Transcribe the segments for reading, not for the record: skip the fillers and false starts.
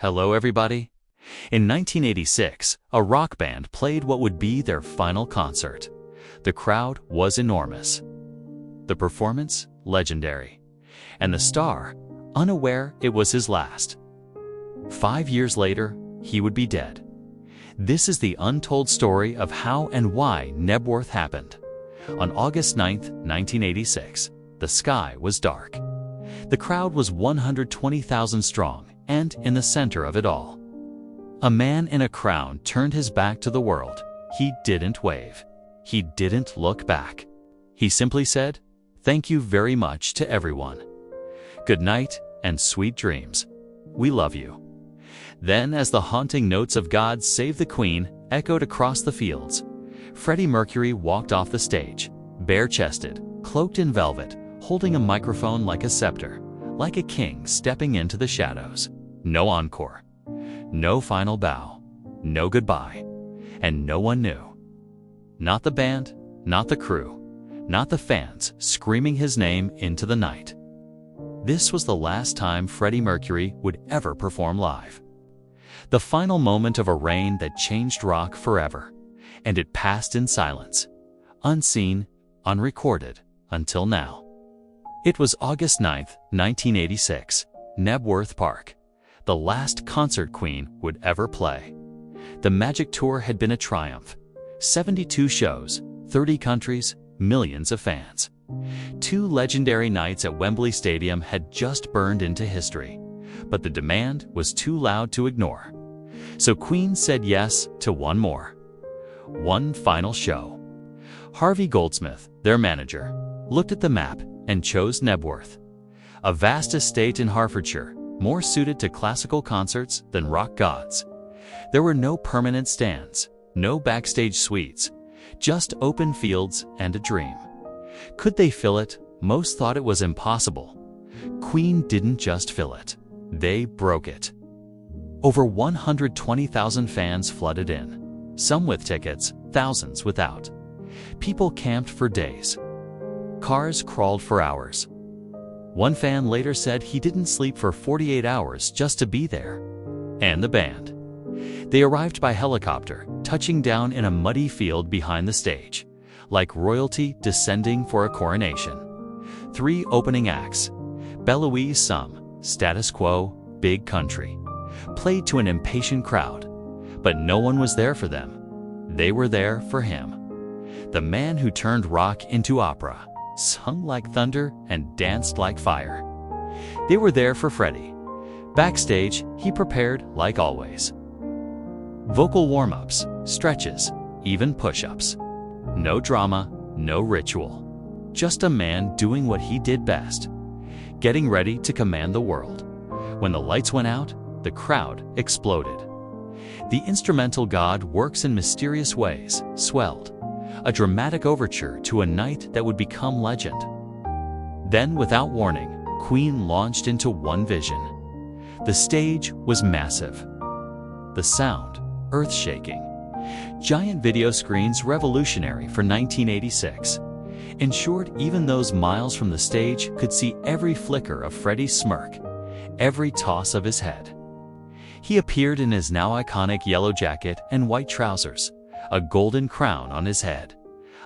Hello everybody. In 1986, a rock band played what would be their final concert. The crowd was enormous. The performance, legendary. And the star, unaware it was his last. 5 years later, he would be dead. This is the untold story of how and why Knebworth happened. On August 9, 1986, the sky was dark. The crowd was 120,000 strong, and in the center of it all, a man in a crown turned his back to the world. He didn't wave. He didn't look back. He simply said, "Thank you very much to everyone. Good night and sweet dreams. We love you." Then, as the haunting notes of God Save the Queen echoed across the fields, Freddie Mercury walked off the stage, bare-chested, cloaked in velvet, holding a microphone like a scepter, like a king stepping into the shadows. No encore, no final bow, no goodbye, and no one knew. Not the band, not the crew, not the fans screaming his name into the night. This was the last time Freddie Mercury would ever perform live. The final moment of a reign that changed rock forever, and it passed in silence, unseen, unrecorded, until now. It was August 9, 1986, Knebworth Park, the last concert Queen would ever play. The Magic Tour had been a triumph. 72 shows, 30 countries, millions of fans. 2 legendary nights at Wembley Stadium had just burned into history, but the demand was too loud to ignore. So Queen said yes to one more. One final show. Harvey Goldsmith, their manager, looked at the map and chose Knebworth, a vast estate in Hertfordshire, more suited to classical concerts than rock gods. There were no permanent stands, no backstage suites, just open fields and a dream. Could they fill it? Most thought it was impossible. Queen didn't just fill it, they broke it. Over 120,000 fans flooded in, some with tickets, thousands without. People camped for days. Cars crawled for hours. One fan later said he didn't sleep for 48 hours just to be there. And the band. They arrived by helicopter, touching down in a muddy field behind the stage, like royalty descending for a coronation. 3 opening acts, Belouise Some, Status Quo, Big Country, played to an impatient crowd, but no one was there for them. They were there for him. The man who turned rock into opera, sung like thunder and danced like fire. They were there for Freddie. Backstage, he prepared like always. Vocal warm-ups, stretches, even push-ups. No drama, no ritual. Just a man doing what he did best, getting ready to command the world. When the lights went out, the crowd exploded. The instrumental God Works in Mysterious Ways swelled, a dramatic overture to a night that would become legend. Then, without warning, Queen launched into one vision. The stage was massive. The sound, earth-shaking. Giant video screens revolutionary for 1986. In short, even those miles from the stage could see every flicker of Freddie's smirk, every toss of his head. He appeared in his now iconic yellow jacket and white trousers, a golden crown on his head,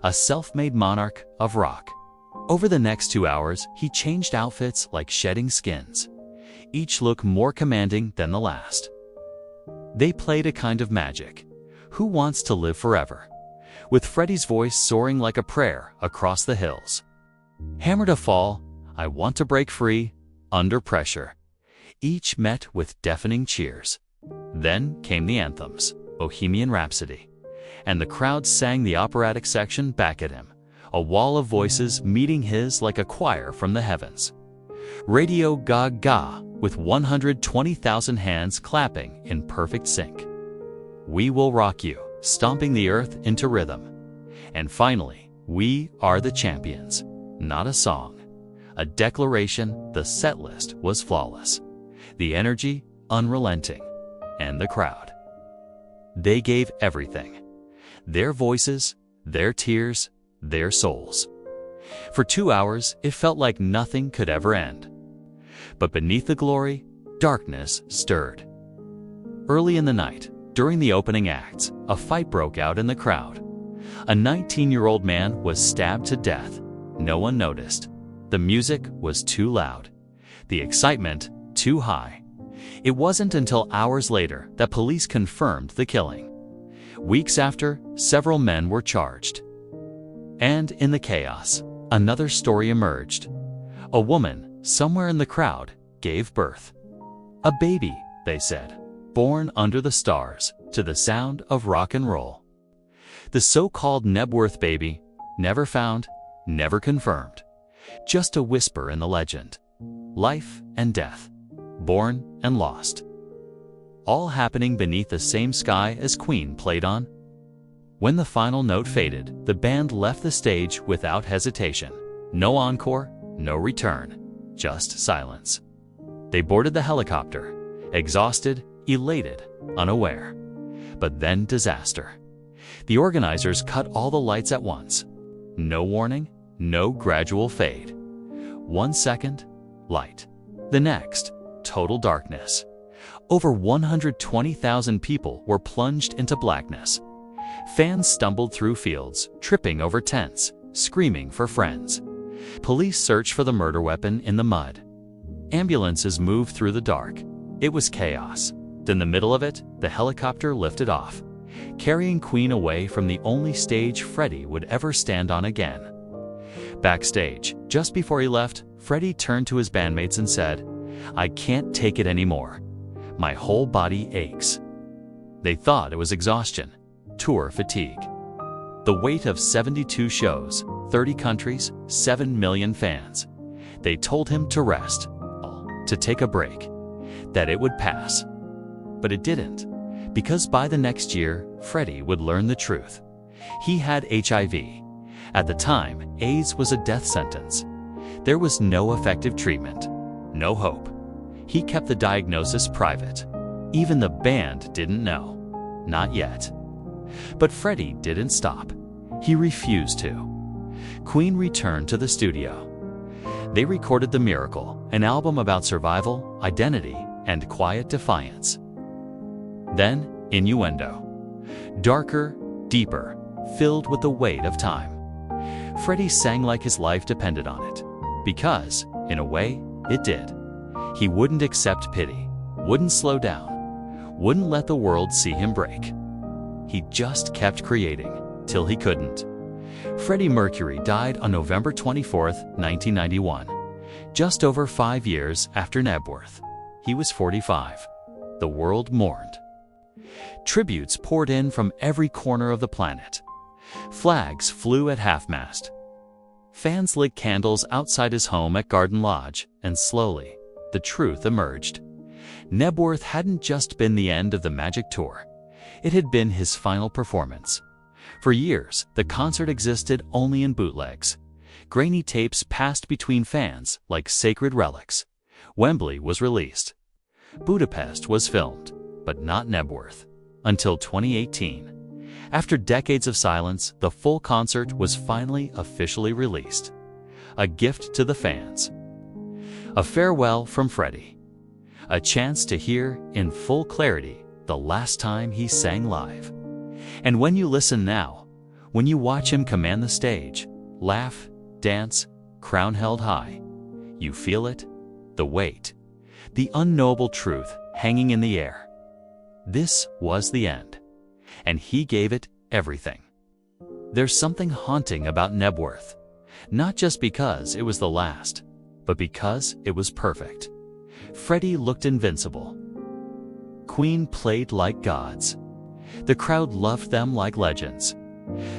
a self-made monarch of rock. Over the next 2 hours, he changed outfits like shedding skins, each look more commanding than the last. They played a kind of magic. Who wants to live forever? With Freddie's voice soaring like a prayer across the hills. Hammer to fall, I want to break free, under pressure. Each met with deafening cheers. Then came the anthems, Bohemian Rhapsody. And the crowd sang the operatic section back at him, a wall of voices meeting his like a choir from the heavens. Radio Gaga, with 120,000 hands clapping in perfect sync. We Will Rock You, stomping the earth into rhythm. And finally, We Are the Champions. Not a song, a declaration. The set list was flawless. The energy, unrelenting. And the crowd. They gave everything. Their voices, their tears, their souls. For 2 hours, it felt like nothing could ever end. But beneath the glory, darkness stirred. Early in the night, during the opening acts, a fight broke out in the crowd. A 19-year-old man was stabbed to death. No one noticed. The music was too loud. The excitement too high. It wasn't until hours later that police confirmed the killing. Weeks after, several men were charged. And in the chaos, another story emerged. A woman, somewhere in the crowd, gave birth. A baby, they said, born under the stars, to the sound of rock and roll. The so-called Knebworth baby, never found, never confirmed. Just a whisper in the legend. Life and death, born and lost. All happening beneath the same sky as Queen played on. When the final note faded, the band left the stage without hesitation. No encore, no return, just silence. They boarded the helicopter, exhausted, elated, unaware. But then disaster. The organizers cut all the lights at once. No warning, no gradual fade. 1 second, light. The next, total darkness. Over 120,000 people were plunged into blackness. Fans stumbled through fields, tripping over tents, screaming for friends. Police searched for the murder weapon in the mud. Ambulances moved through the dark. It was chaos. In the middle of it, the helicopter lifted off, carrying Queen away from the only stage Freddie would ever stand on again. Backstage, just before he left, Freddie turned to his bandmates and said, "I can't take it anymore. My whole body aches." They thought it was exhaustion, tour fatigue. The weight of 72 shows, 30 countries, 7 million fans. They told him to rest, to take a break, that it would pass. But it didn't, because by the next year, Freddie would learn the truth. He had HIV. At the time, AIDS was a death sentence. There was no effective treatment, no hope. He kept the diagnosis private. Even the band didn't know. Not yet. But Freddie didn't stop. He refused to. Queen returned to the studio. They recorded The Miracle, an album about survival, identity, and quiet defiance. Then, Innuendo. Darker, deeper, filled with the weight of time. Freddie sang like his life depended on it. Because, in a way, it did. He wouldn't accept pity, wouldn't slow down, wouldn't let the world see him break. He just kept creating, till he couldn't. Freddie Mercury died on November 24, 1991, just over 5 years after Knebworth. He was 45. The world mourned. Tributes poured in from every corner of the planet. Flags flew at half-mast. Fans lit candles outside his home at Garden Lodge, and slowly, the truth emerged. Knebworth hadn't just been the end of the Magic Tour. It had been his final performance. For years, the concert existed only in bootlegs. Grainy tapes passed between fans like sacred relics. Wembley was released. Budapest was filmed, but not Knebworth. Until 2018. After decades of silence, the full concert was finally officially released. A gift to the fans. A farewell from Freddie. A chance to hear, in full clarity, the last time he sang live. And when you listen now, when you watch him command the stage, laugh, dance, crown held high, you feel it, the weight, the unknowable truth hanging in the air. This was the end, and he gave it everything. There's something haunting about Knebworth, not just because it was the last, but because it was perfect. Freddie looked invincible. Queen played like gods. The crowd loved them like legends.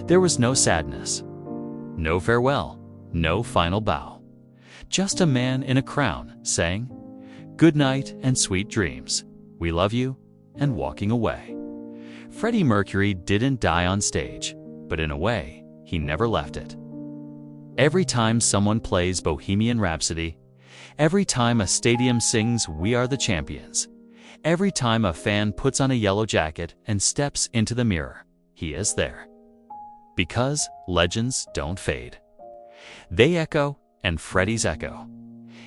There was no sadness, no farewell, no final bow. Just a man in a crown saying, "Good night and sweet dreams. We love you," and walking away. Freddie Mercury didn't die on stage, but in a way, he never left it. Every time someone plays Bohemian Rhapsody, every time a stadium sings "We Are the Champions," every time a fan puts on a yellow jacket and steps into the mirror, he is there. Because legends don't fade. They echo, and Freddie's echo.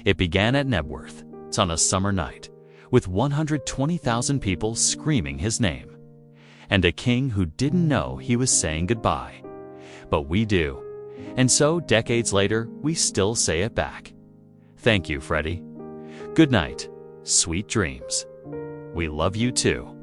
It began at Knebworth. It's on a summer night, with 120,000 people screaming his name, and a king who didn't know he was saying goodbye. But we do, and so decades later, we still say it back. Thank you, Freddie. Good night, sweet dreams. We love you too.